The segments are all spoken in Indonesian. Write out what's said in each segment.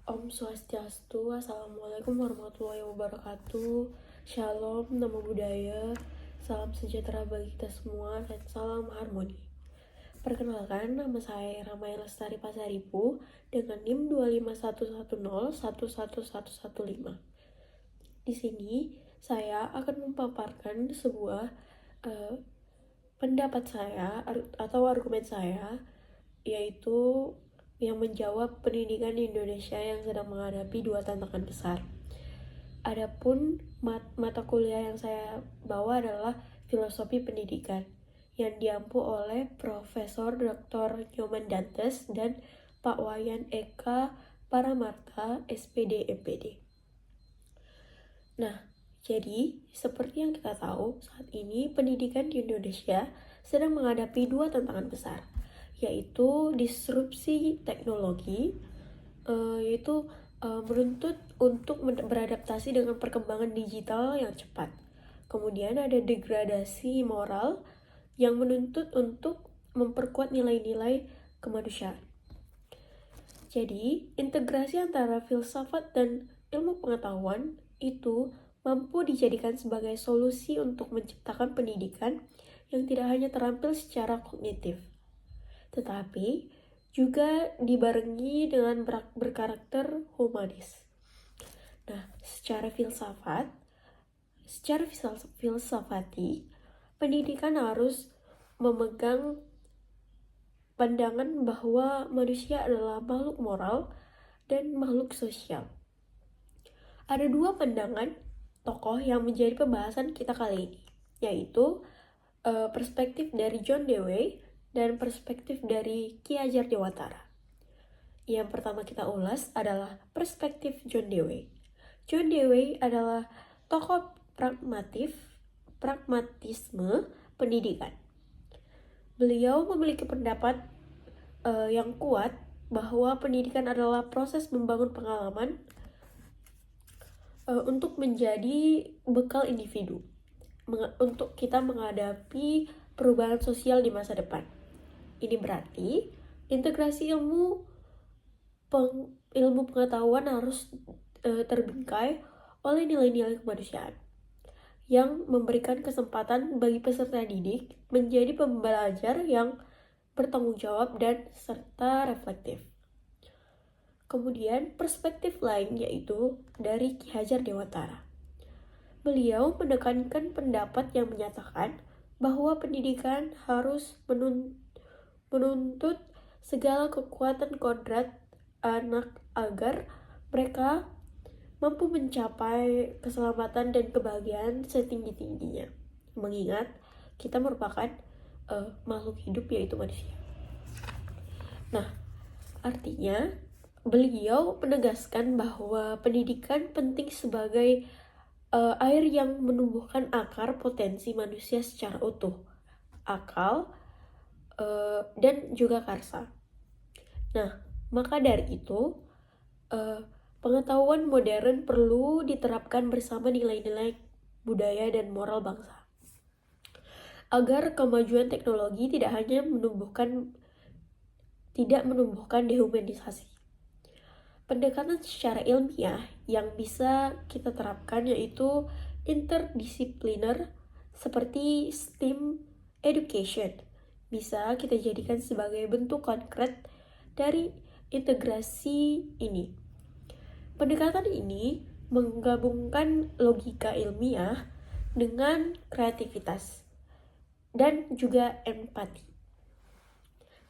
Om Swastiastu, Assalamualaikum warahmatullahi wabarakatuh. Shalom, namo buddhaya, salam sejahtera bagi kita semua, dan salam harmoni. Perkenalkan, nama saya Ramai Lestari Pasaribu dengan NIM 25110111115. Di sini, saya akan memaparkan sebuah pendapat saya atau argumen saya, yaitu yang menjawab pendidikan di Indonesia yang sedang menghadapi dua tantangan besar. Adapun mata kuliah yang saya bawa adalah filosofi pendidikan yang diampu oleh Profesor Dr. Nyoman Dantes dan Pak Wayan Eka Paramarta, SPD MPD. Nah, jadi seperti yang kita tahu, saat ini pendidikan di Indonesia sedang menghadapi dua tantangan besar, yaitu disrupsi teknologi, yaitu menuntut untuk beradaptasi dengan perkembangan digital yang cepat. Kemudian ada degradasi moral yang menuntut untuk memperkuat nilai-nilai kemanusiaan. Jadi, integrasi antara filsafat dan ilmu pengetahuan itu mampu dijadikan sebagai solusi untuk menciptakan pendidikan yang tidak hanya terampil secara kognitif, tetapi juga dibarengi dengan berkarakter humanis. Nah, secara filsafati, pendidikan harus memegang pandangan bahwa manusia adalah makhluk moral dan makhluk sosial. Ada dua pandangan tokoh yang menjadi pembahasan kita kali ini, yaitu perspektif dari John Dewey dan perspektif dari Ki Hajar Dewantara. Yang pertama kita ulas adalah perspektif John Dewey. John Dewey adalah tokoh pragmatisme pendidikan. Beliau memiliki pendapat yang kuat bahwa pendidikan adalah proses membangun pengalaman untuk menjadi bekal individu untuk kita menghadapi perubahan sosial di masa depan. Ini berarti integrasi ilmu pengetahuan harus terbingkai oleh nilai-nilai kemanusiaan yang memberikan kesempatan bagi peserta didik menjadi pembelajar yang bertanggung jawab dan serta reflektif. Kemudian perspektif lain yaitu dari Ki Hajar Dewantara. Beliau menekankan pendapat yang menyatakan bahwa pendidikan harus menuntut segala kekuatan kodrat anak agar mereka mampu mencapai keselamatan dan kebahagiaan setinggi-tingginya. Mengingat kita merupakan makhluk hidup yaitu manusia. Nah, artinya beliau menegaskan bahwa pendidikan penting sebagai air yang menumbuhkan akar potensi manusia secara utuh, akal, dan juga karsa. Nah, maka dari itu, pengetahuan modern perlu diterapkan bersama nilai-nilai budaya dan moral bangsa. Agar kemajuan teknologi tidak menumbuhkan dehumanisasi. Pendekatan secara ilmiah yang bisa kita terapkan yaitu interdisipliner seperti STEAM education bisa kita jadikan sebagai bentuk konkret dari integrasi ini. Pendekatan ini menggabungkan logika ilmiah dengan kreativitas dan juga empati.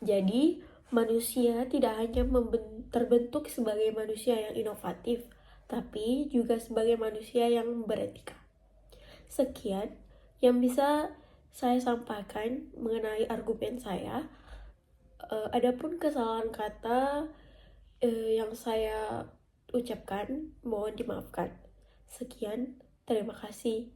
Jadi, manusia tidak hanya terbentuk sebagai manusia yang inovatif, tapi juga sebagai manusia yang beretika. Sekian yang bisa saya sampaikan mengenai argumen saya. Adapun kesalahan kata yang saya ucapkan, mohon dimaafkan. Sekian, terima kasih.